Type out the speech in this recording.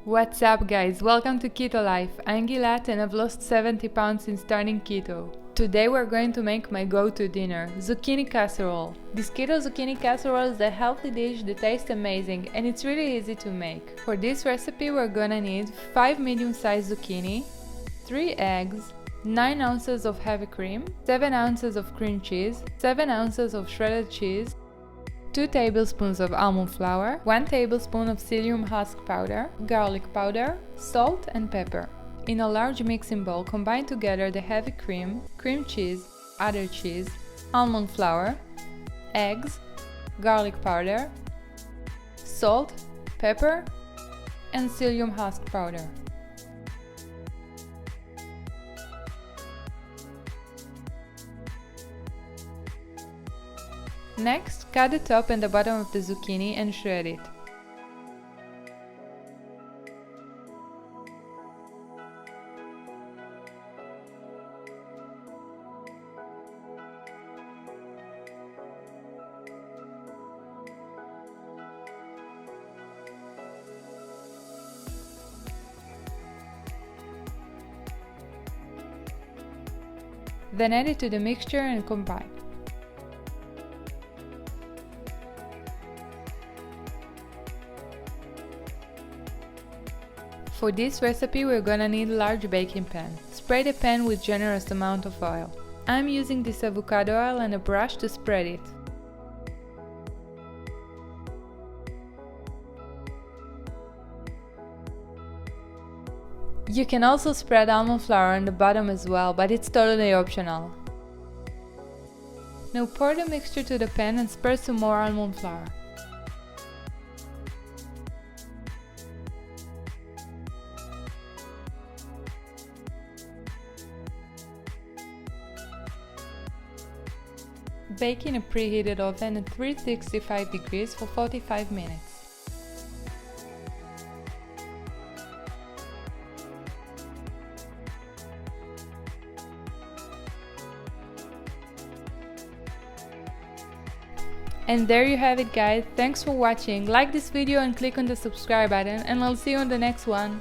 What's up guys, welcome to Keto Life. I'm Gilat and I've lost 70 pounds since starting keto. Today we're going to make my go-to dinner, zucchini casserole. This keto zucchini casserole is a healthy dish that tastes amazing and it's really easy to make. For this recipe we're gonna need 5 medium-sized zucchini, 3 eggs, 9 ounces of heavy cream, 7 ounces of cream cheese, 7 ounces of shredded cheese, 2 tablespoons of almond flour, 1 tablespoon of psyllium husk powder, garlic powder, salt and pepper. In a large mixing bowl, combine together the heavy cream, cream cheese, other cheese, almond flour, eggs, garlic powder, salt, pepper, and psyllium husk powder. Next, cut the top and the bottom of the zucchini and shred it. Then add it to the mixture and combine. For this recipe we're gonna need a large baking pan. Spray the pan with generous amount of oil. I'm using this avocado oil and a brush to spread it. You can also spread almond flour on the bottom as well, but it's totally optional. Now pour the mixture to the pan and spread some more almond flour. Bake in a preheated oven at 365 degrees for 45 minutes. And there you have it guys, thanks for watching, like this video and click on the subscribe button and I'll see you on the next one.